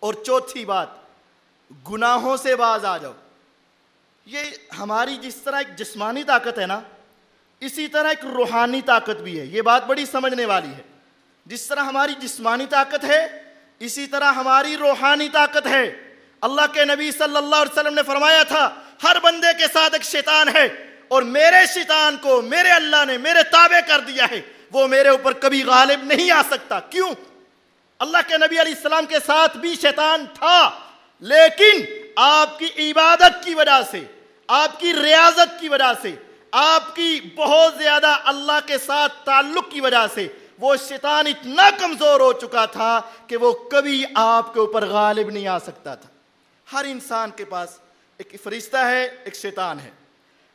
اور چوتھی بات، گناہوں سے باز آ جاؤ۔ یہ ہماری جس طرح ایک جسمانی طاقت ہے نا، اسی طرح ایک روحانی طاقت بھی ہے۔ یہ بات بڑی سمجھنے والی ہے۔ جس طرح ہماری جسمانی طاقت ہے، اسی طرح ہماری روحانی طاقت ہے۔ اللہ کے نبی صلی اللہ علیہ وسلم نے فرمایا تھا، ہر بندے کے ساتھ ایک شیطان ہے، اور میرے شیطان کو میرے اللہ نے میرے تابع کر دیا ہے، وہ میرے اوپر کبھی غالب نہیں آ سکتا۔ کیوں؟ اللہ کے نبی علیہ السلام کے ساتھ بھی شیطان تھا، لیکن آپ کی عبادت کی وجہ سے، آپ کی ریاضت کی وجہ سے، آپ کی بہت زیادہ اللہ کے ساتھ تعلق کی وجہ سے وہ شیطان اتنا کمزور ہو چکا تھا کہ وہ کبھی آپ کے اوپر غالب نہیں آ سکتا تھا۔ ہر انسان کے پاس ایک فرشتہ ہے، ایک شیطان ہے۔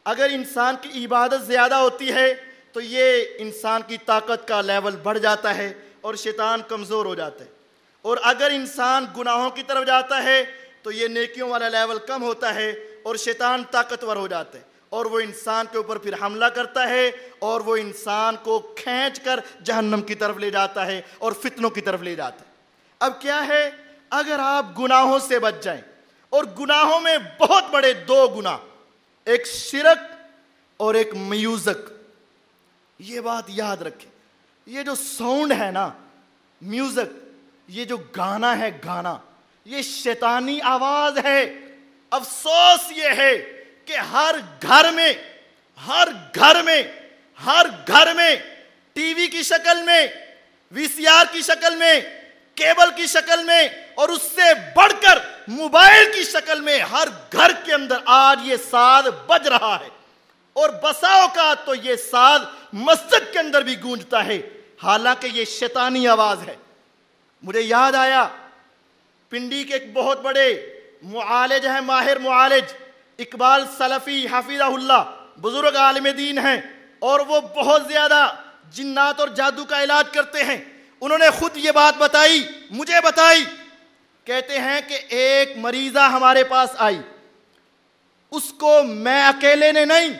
اگر انسان کی عبادت زیادہ ہوتی ہے تو یہ انسان کی طاقت کا لیول بڑھ جاتا ہے اور شیطان کمزور ہو جاتا ہے، اور اگر انسان گناہوں کی طرف جاتا ہے تو یہ نیکیوں والا لیول کم ہوتا ہے اور شیطان طاقتور ہو جاتا ہے، اور وہ انسان کے اوپر پھر حملہ کرتا ہے اور وہ انسان کو کھینچ کر جہنم کی طرف لے جاتا ہے اور فتنوں کی طرف لے جاتا ہے۔ اب کیا ہے، اگر آپ گناہوں سے بچ جائیں، اور گناہوں میں بہت بڑے دو گناہ، ایک شرک اور ایک میوزک، یہ بات یاد رکھیں۔ یہ جو ساؤنڈ ہے نا، میوزک، یہ جو گانا ہے، گانا یہ شیطانی آواز ہے۔ افسوس یہ ہے کہ ہر گھر میں ٹی وی کی شکل میں، وی سی آر کی شکل میں، کیبل کی شکل میں، اور اس سے بڑھ کر موبائل کی شکل میں ہر گھر کے اندر آج یہ ساز بج رہا ہے، اور بسا اوقات تو یہ ساز مسجد کے اندر بھی گونجتا ہے، حالانکہ یہ شیطانی آواز ہے۔ مجھے یاد آیا، پنڈی کے ایک بہت بڑے معالج ہیں، ماہر معالج اقبال سلفی حفظہ اللہ، بزرگ عالم دین ہیں، اور وہ بہت زیادہ جنات اور جادو کا علاج کرتے ہیں۔ انہوں نے خود یہ بات بتائی، مجھے بتائی، کہتے ہیں کہ ایک مریضہ ہمارے پاس آئی، اس کو میں اکیلے نے نہیں،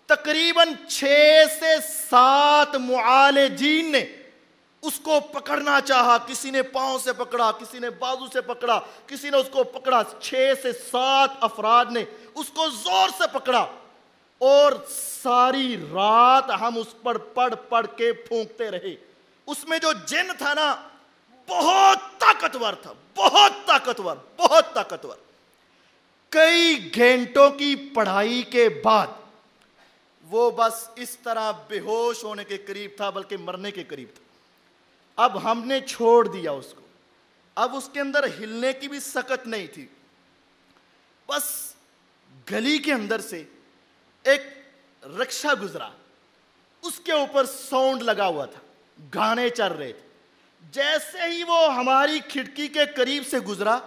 تقریباً 6 سے 7 معالجین نے اس کو پکڑنا چاہا۔ کسی نے پاؤں سے پکڑا، کسی نے بازو سے پکڑا، کسی نے اس کو پکڑا، 6 سے 7 افراد نے اس کو زور سے پکڑا، اور ساری رات ہم اس پر پڑھ کے پھونکتے رہے۔ اس میں جو جن تھا نا، بہت طاقتور تھا، بہت طاقتور۔ کئی گھنٹوں کی پڑھائی کے بعد وہ بس اس طرح بے ہوش ہونے کے قریب تھا، بلکہ مرنے کے قریب تھا۔ اب ہم نے چھوڑ دیا اس کو، اب اس کے اندر ہلنے کی بھی سکت نہیں تھی۔ بس گلی کے اندر سے ایک رکشہ گزرا، اس کے اوپر ساؤنڈ لگا ہوا تھا، گانے چل رہے تھے۔ جیسے ہی وہ ہماری کھڑکی کے قریب سے گزرا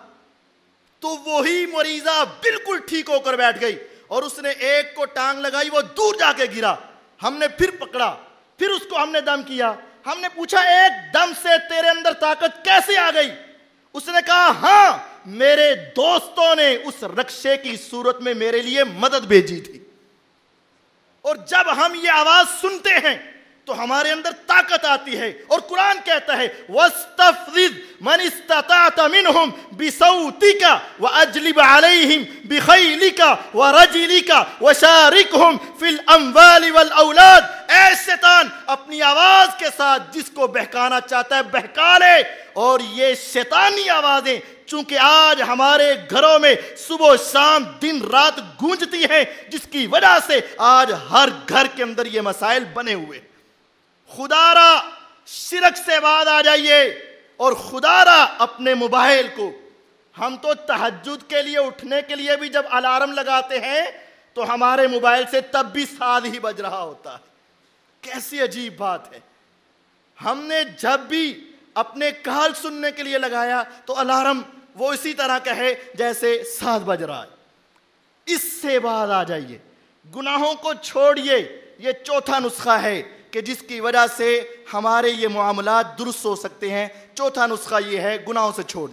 تو وہی مریضہ بالکل ٹھیک ہو کر بیٹھ گئی، اور اس نے ایک کو ٹانگ لگائی، وہ دور جا کے گرا۔ ہم نے پھر پکڑا، پھر اس کو ہم نے دم کیا۔ ہم نے پوچھا، ایک دم سے تیرے اندر طاقت کیسے آ گئی؟ اس نے کہا، ہاں، میرے دوستوں نے اس رکشے کی صورت میں میرے لیے مدد بھیجی تھی۔ اور جب ہم یہ آواز سنتے ہیں تو ہمارے اندر طاقت آتی ہے، اور قرآن کہتا ہے وَاسْتَفْزِزْ مَنِ اسْتَطَعْتَ مِنْهُمْ بِصَوْتِكَ وَأَجْلِبْ عَلَيْهِمْ بِخَيْلِكَ وَرَجِلِكَ وَشَارِكْهُمْ فِي الْأَمْوَالِ وَالْأَوْلَادِ۔ اے شیطان، اپنی آواز کے ساتھ جس کو بہکانا چاہتا ہے بہکا لے۔ اور یہ شیطانی آوازیں چونکہ آج ہمارے گھروں میں صبح و شام دن رات گونجتی ہیں، جس کی وجہ سے آج ہر گھر کے اندر یہ مسائل بنے ہوئے۔ خدا را شرک سے بعد آ جائیے، اور خدا را اپنے موبائل کو، ہم تو تہجد کے لیے اٹھنے کے لیے بھی جب الارم لگاتے ہیں تو ہمارے موبائل سے تب بھی ساز ہی بج رہا ہوتا ہے۔ کیسی عجیب بات ہے، ہم نے جب بھی اپنے کال سننے کے لیے لگایا تو الارم وہ اسی طرح کا ہے جیسے ساز بج رہا ہے۔ اس سے بعد آ جائیے، گناہوں کو چھوڑیے۔ یہ چوتھا نسخہ ہے کہ جس کی وجہ سے ہمارے یہ معاملات درست ہو سکتے ہیں۔ چوتھا نسخہ یہ ہے، گناہوں سے چھوڑ